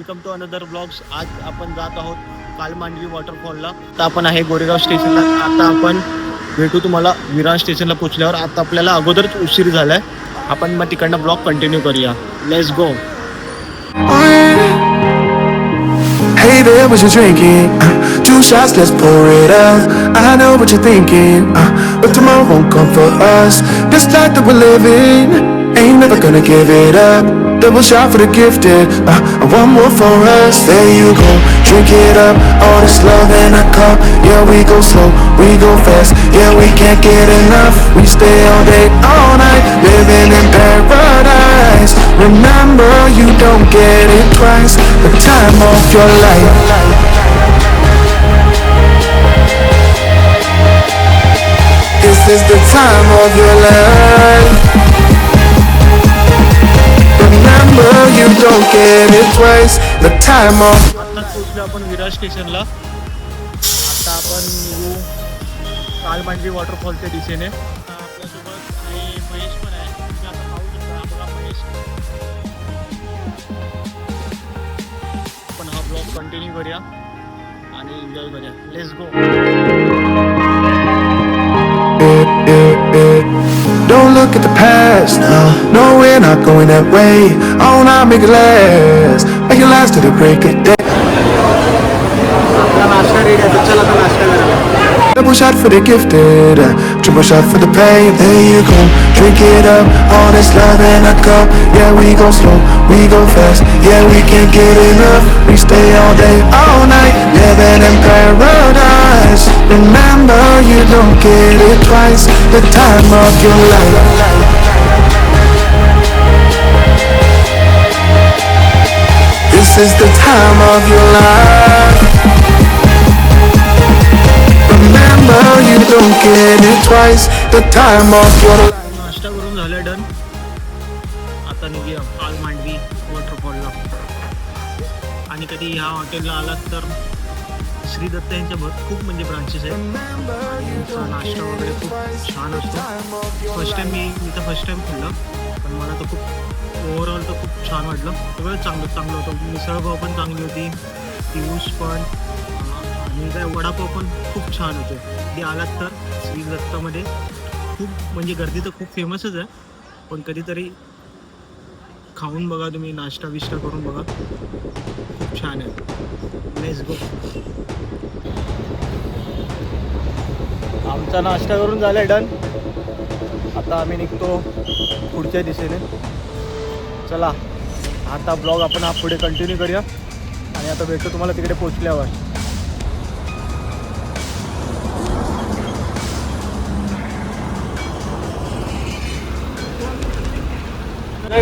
Welcome to another blogs. आज आपण जात आहोत कालमांडवी वॉटरफॉलला. आता आपण आहे गोरेगाव स्टेशनला. आता आपण भेटू तुम्हाला विरार स्टेशनला पोहोचल्यावर. आता आपल्याला अगोदरच उशीर झालाय. आपण मग तिकडनं ब्लॉग कंटिन्यू करूया. Let's go. Hey there, what you drinking? 2 shots, let's pour it out. I know what you're thinking, but tomorrow won't come for us. This life that we're living, ain't never gonna give it up. Double shot for the gifted, and one more for us. There you go, drink it up. All this love in a cup. Yeah, we go slow, we go fast. Yeah, we can't get enough. We stay all day, all night, living in paradise. Remember, you don't get it twice. The time of your life. This is the time of your life. Remember, you don't get it twice. The time of. आत्ताच पोहोचलो आपण विरार स्टेशनला. आता आपण निघू कालमांडवी वॉटरफॉलच्या दिशेने. आपल्यासोबत आणि महेश पण आहे. तुम्ही आता पाहू शकता. बघा महेश. आपण हा ब्लॉग कंटिन्यू करूया आणि एन्जॉय करूया. Let's go. Don't look at the past, no, we're not going that way. Oh, now make it last till the break of day. आपला नाश्ता रेडी आहे. चला आता नाश्ता करायला. Double shot for the gifted, triple shot for the pain. There you go, drink it up. All this love in a cup. Yeah, we go slow, we go fast. Yeah, we can't get enough. We stay all day, all night, living in paradise. Remember, you don't get it twice. The time of your life. This is the time of your life. Remember, you don't get it twice. The time of your life. नाश्ता करून झालं done. आता निघूया कालमांडवी वॉटरफॉलला. आणि कधी ह्या हॉटेलला आलात तर श्री दत्त यांच्या खूप म्हणजे ब्रांचेस आहेत. त्यांचा नाश्ता वगैरे खूप छान असतो. फर्स्ट टाइम खाल्लं पण मला तर खूप ओव्हरऑल तर खूप छान वाटलं. सगळं चांगलं होतं. मिसळपाव पण चांगली होती. पियूष पण आणि काय वडापाव पण खूप छान होते. कधी आलात तर श्री दत्तामध्ये खूप म्हणजे गर्दी तर खूप फेमसच आहे. पण कधीतरी खाऊन बघा तुम्ही. नाश्ता विष्टा करून बघा. खूप छान आहे. Let's go. आमचा नाश्ता करून झाला आहे डन. आता आम्ही निघतो पुढच्या दिशेने. चला आता ब्लॉग आपण पुढे कंटिन्यू करूया आणि आता भेटतो तुम्हाला तिकडे पोचल्यावर.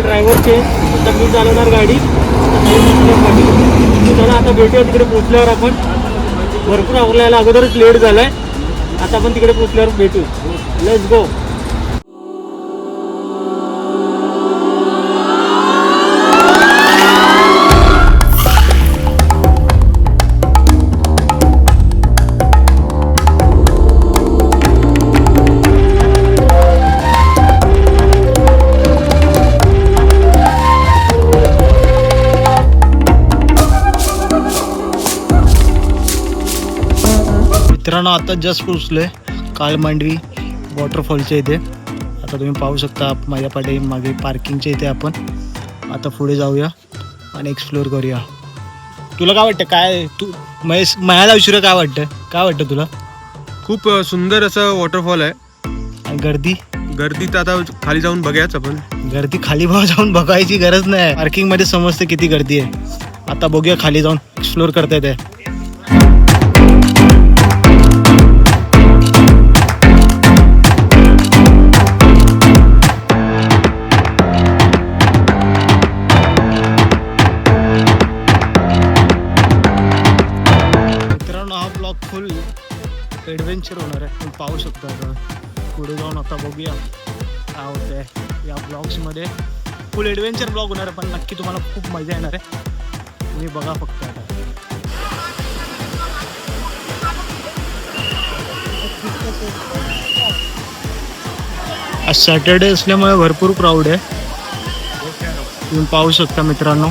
ड्रायव्हरचे आता मी चालवणार गाडी. चला आता भेटूया तिकडे पोचल्यावर. आपण भरपूर आवरल्याला अगोदरच लेट झालाय. आता आपण तिकडे पोचल्यावर भेटू. Let's go. मित्रांनो आता जस्ट पोचलोय कालमांडवी वॉटरफॉलच्या इथे. आता तुम्ही पाहू शकता माझ्या पाठी मागे पार्किंगच्या इथे. आपण आता पुढे जाऊया आणि एक्सप्लोअर करूया. तुला काय वाटतं? काय तू महेश मला विचार काय वाटतं तुला? खूप सुंदर असं वॉटरफॉल आहे. आणि गर्दी तर आता खाली जाऊन बघायच आपण. गर्दी खाली जाऊन बघायची गरज नाही. पार्किंग मध्ये समजते किती गर्दी आहे. आता बघूया खाली जाऊन एक्सप्लोअर करता येते. फुल ॲडव्हेंचर होणार आहे. तुम्ही पाहू शकता. आता पुढे जाऊन आता बघूया काय होतं आहे. या ब्लॉग्समध्ये फुल ॲडव्हेंचर ब्लॉग होणार आहे. पण नक्की तुम्हाला खूप मजा येणार आहे. तुम्ही बघा फक्त. आता आज सॅटर्डे असल्यामुळे भरपूर क्राऊड आहे. तुम्ही पाहू शकता मित्रांनो.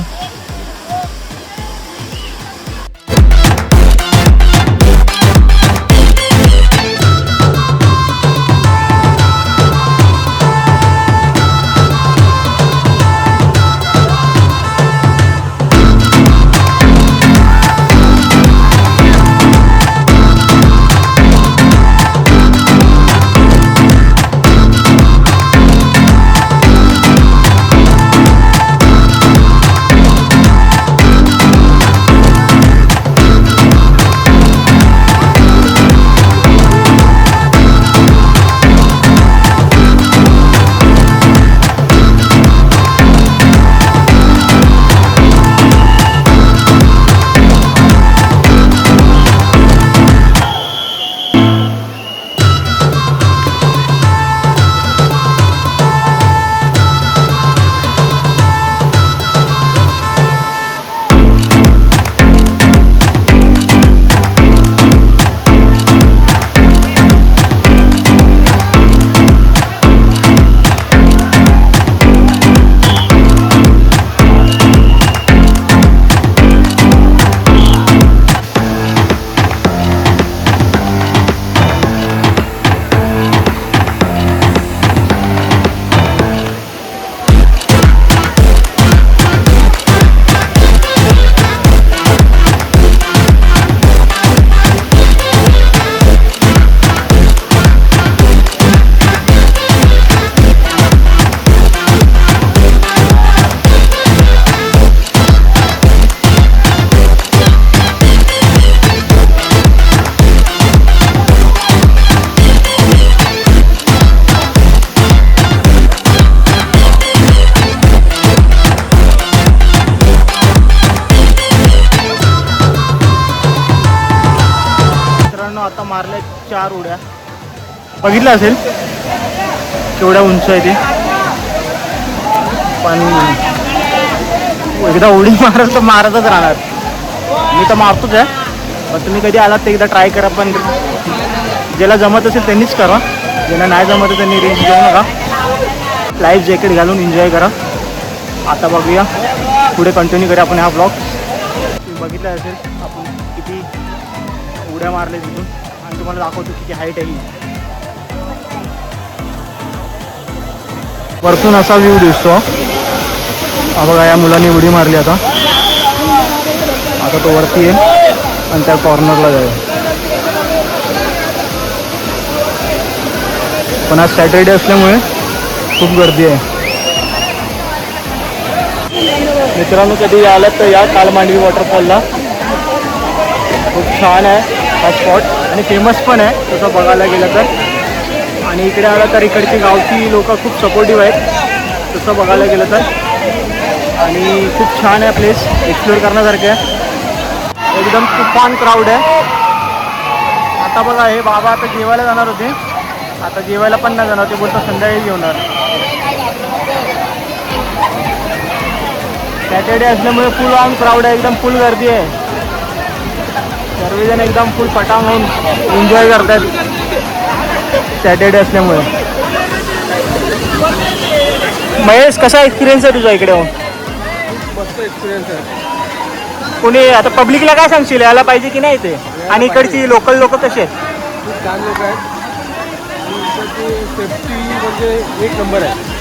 मित्रांनो आता मारल्या 4 उड्या. बघितलं असेल केवढ्या उंच आहे ते. पण एकदा उडी मारत तर मारतच राहणार. मी तर मारतोच आहे. पण तुम्ही कधी आलात तर एकदा ट्राय करा. पण ज्याला जमत असेल त्यांनीच करा. ज्यांना नाही जमत आहे त्यांनी रिस्क घेऊ नका. लाईफ जॅकेट घालून एन्जॉय करा. आता बघूया पुढे कंटिन्यू करूया आपण हा ब्लॉग. बघितलं असेल आपण किती उड्या मारल्या तिथून आणि तुम्हाला दाखवतो किती हाईट आहे. वरतून असा व्ह्यू दिसतो. हा बघा या मुलांनी उडी मारली. आता तो वरती येईल आणि त्या कॉर्नरला जाईल. पण आज सॅटर्डे असल्यामुळे खूप गर्दी आहे. मित्रांनो कधी आलात तर या कालमांडवी वॉटरफॉलला. खूप छान आहे हा स्पॉट आणि फेमस पण आहे तसं बघायला गेलं तर. आणि इकडे आला तर इकडची गावची लोक खूप सपोर्टिव्ह आहेत तसं बघायला गेलं तर. आणि खूप छान आहे प्लेस. एक्सप्लोअर करण्यासारखे आहे. एकदम तुफान क्राऊड आहे. आता बघा हे बाबा आता जेवायला जाणार होते. आता जेवायला पण नाही जाणार. ते बोलतात संध्याकाळी जेवणार. सॅटर्डे असल्यामुळे फुल ऑन क्राऊड आहे. एकदम फुल गर्दी आहे. सर्वजण एकदम फुल पटांग होऊन एन्जॉय करतात सॅटर्डे असल्यामुळे. महेश कसा एक्सपिरियन्स आहे तुझा इकडे? मस्त एक्सपिरियन्स आहे. कोणी आता पब्लिकला काय सांगशील यायला पाहिजे की नाही ते? आणि इकडची लोकल लोक कसे आहेत? खूप छान लोक आहेत. सेफ्टी म्हणजे एक नंबर आहे.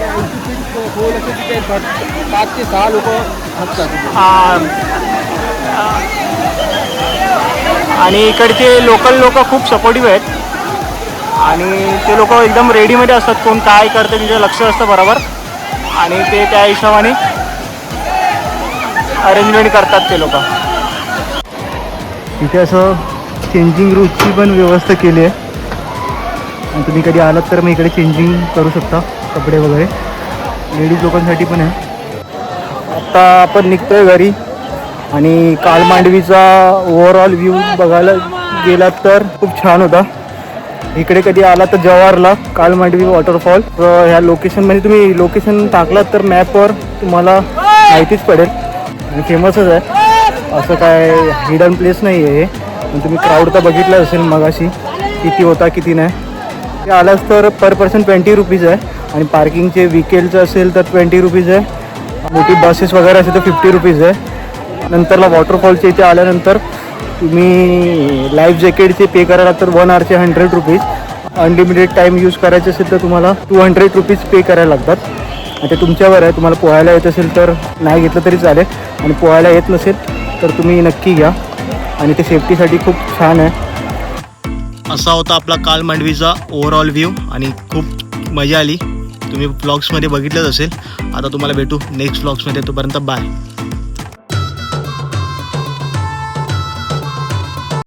80 फीट खोल असे तिथे 5 ते 6 लोक असतात. आणि इकडचे लोकल लोक खूप सपोर्टिव्ह आहेत. आणि ते लोक एकदम रेडीमध्ये असतात. कोण काय करते तिचं लक्ष असतं बरोबर. आणि ते त्या हिशोबाने अरेंजमेंट करतात ते लोक. इथे असं चेंजिंग रूमची पण व्यवस्था केली आहे. आणि तुम्ही कधी आलात तर मग इकडे चेंजिंग करू शकता कपडे वगैरे. लेडीज लोकांसाठी पण आहे. आता आपण निघतोय घरी. आणि कालमांडवीचा ओव्हरऑल व्ह्यू बघायला गेलात तर खूप छान होता. इकडे कधी आला तर जव्हारला कालमांडवी वॉटरफॉल. ह्या लोकेशनमध्ये तुम्ही लोकेशन टाकलात तर मॅपवर तुम्हाला माहितीच पडेल. आणि फेमसच आहे. असं काय हिडन प्लेस नाही आहे हे. तुम्ही क्राऊड तर बघितलं असेल मगाशी किती होता किती नाही. ते आलाच तर पर पर्सन 20 रुपीज आहे. आणि पार्किंगचे व्हेकलचं असेल तर 20 रुपीज आहे. मोठी बसेस वगैरे असेल तर 50 रुपीज आहे. नंतरला वॉटरफॉलच्या इथे आल्यानंतर तुम्ही लाईफ जॅकेटचे पे करायला तर 1 आवरचे 100 रुपीज. अनलिमिटेड टाईम यूज करायचे असेल तर तुम्हाला 200 रुपीज पे करायला लागतात. आणि ते तुमच्यावर आहे. तुम्हाला पोहायला येत असेल तर नाही घेतलं तरी चालेल. आणि पोहायला येत नसेल तर तुम्ही नक्की घ्या. आणि ते सेफ्टीसाठी खूप छान आहे. असा होता आपला कालमांडवीचा ओव्हरऑल व्ह्यू. आणि खूप मजा आली. तुम्ही ब्लॉग्समध्ये बघितलंच असेल. आता तुम्हाला भेटू नेक्स्ट ब्लॉग्समध्ये. तोपर्यंत बाय.